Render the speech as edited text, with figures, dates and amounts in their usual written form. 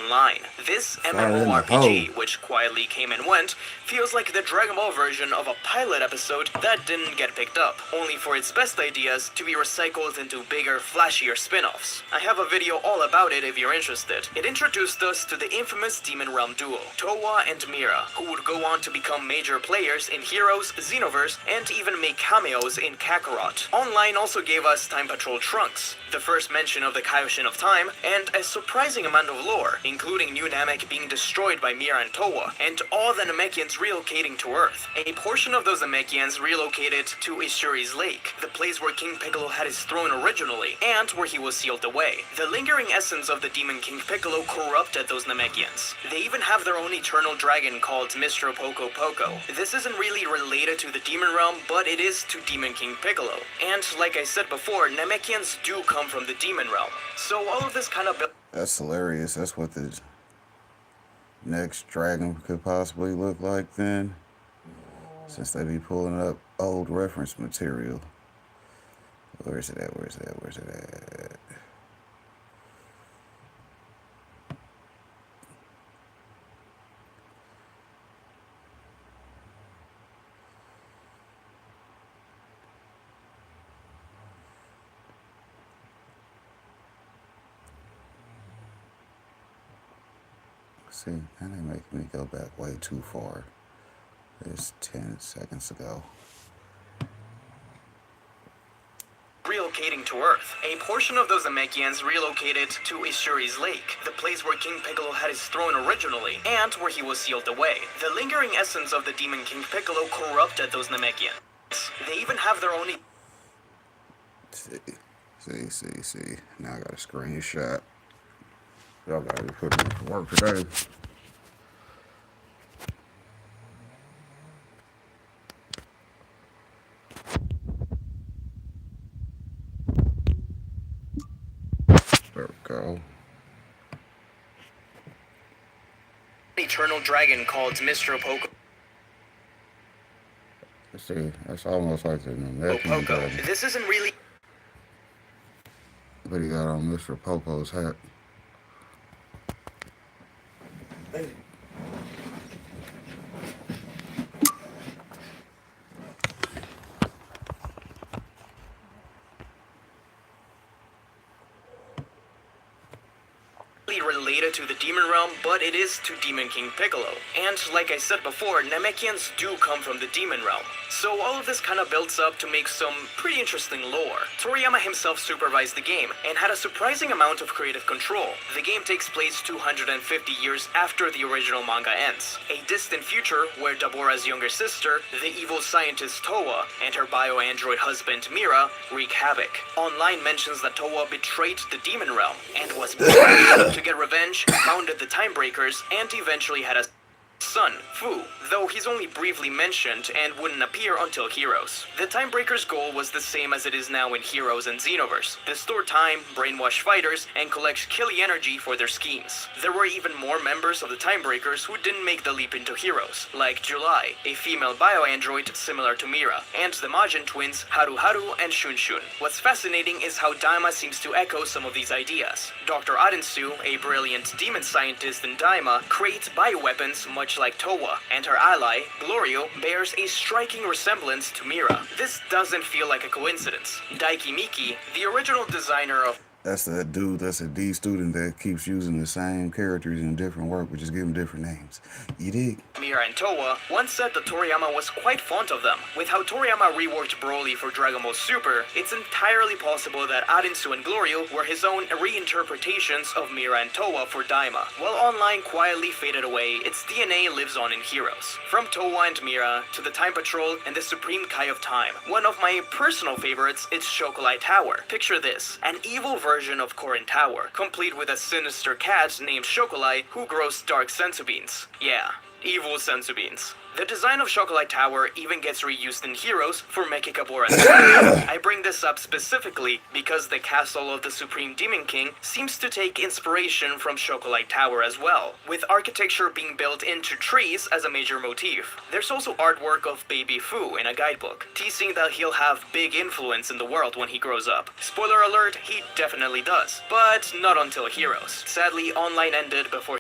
Online. This MMORPG, which quietly came and went, feels like the Dragon Ball version of a pilot episode that didn't get picked up, only for its best ideas to be recycled into bigger, flashier spin-offs. I have a video all about it if you're interested. It introduced us to the infamous Demon Realm duo, Towa and Mira, who would go on to become major players in Heroes, Xenoverse, and even make cameos in Kakarot. Online also gave us Time Patrol Trunks, the first mention of the Kaioshin of Time, and a surprising amount of lore, including New Namek being destroyed by Mira and Towa, and all the Namekians relocating to Earth. A portion of those Namekians relocated to Ishuri's Lake, the place where King Piccolo had his throne originally, and where he was sealed away. The lingering essence of the Demon King Piccolo corrupted those Namekians. They even have their own eternal dragon called Mr. Poco Poco. This isn't really related to the Demon Realm, but it is to Demon King Piccolo. And like I said before, Namekians do come from the Demon Realm. So all of this kind of... That's hilarious. That's what the next dragon could possibly look like then, since they be pulling up old reference material. Where is it at? Where is it at? Where is it at? See, and they make me go back way too far. It's 10 seconds ago. Relocating to Earth. A portion of those Namekians relocated to Ishuri's Lake, the place where King Piccolo had his throne originally, and where he was sealed away. The lingering essence of the Demon King Piccolo corrupted those Namekians. They even have their own... See. Now I got a screenshot. Y'all gotta be putting in for work today. There we go. Eternal dragon called Mr. Poco. See, that's almost like the Namekian dragon. This isn't really... But he got on Mr. Popo's hat. related to the Demon Realm, but it is to Demon King Piccolo. And like I said before, Namekians do come from the Demon Realm. So all of this kind of builds up to make some pretty interesting lore. Toriyama himself supervised the game, and had a surprising amount of creative control. The game takes place 250 years after the original manga ends. A distant future where Dabora's younger sister, the evil scientist Towa, and her bio-android husband Mira wreak havoc. Online mentions that Towa betrayed the Demon Realm, and was born to get revenge, founded the Timebreakers, and eventually had a son, Fu, though he's only briefly mentioned and wouldn't appear until Heroes. The Timebreakers' goal was the same as it is now in Heroes and Xenoverse: to store time, brainwash fighters, and collect Killy energy for their schemes. There were even more members of the Timebreakers who didn't make the leap into Heroes, like July, a female bio-android similar to Mira, and the Majin twins Haru Haru and Shun Shun. What's fascinating is how Daima seems to echo some of these ideas. Dr. Adensu, a brilliant demon scientist in Daima, creates bioweapons much like Towa, and her ally, Glorio, bears a striking resemblance to Mira. This doesn't feel like a coincidence. Daiki Miki, the original designer of... That's that dude, that's a D student that keeps using the same characters in different work, but just give them different names. You dig? Mira and Towa once said that Toriyama was quite fond of them. With how Toriyama reworked Broly for Dragon Ball Super, it's entirely possible that Adensu and Glorio were his own reinterpretations of Mira and Towa for Daima. While Online quietly faded away, its DNA lives on in Heroes. From Towa and Mira, to the Time Patrol, and the Supreme Kai of Time. One of my personal favorites is Chocolate Tower. Picture this, an evil version of Korin Tower, complete with a sinister cat named Chocolate who grows dark senzu beans. Yeah, evil senzu beans. The design of Chocolate Tower even gets reused in Heroes for Mechikabura's statue. I bring this up specifically because the castle of the Supreme Demon King seems to take inspiration from Chocolate Tower as well, with architecture being built into trees as a major motif. There's also artwork of Baby Fu in a guidebook, teasing that he'll have big influence in the world when he grows up. Spoiler alert, he definitely does, but not until Heroes. Sadly, Online ended before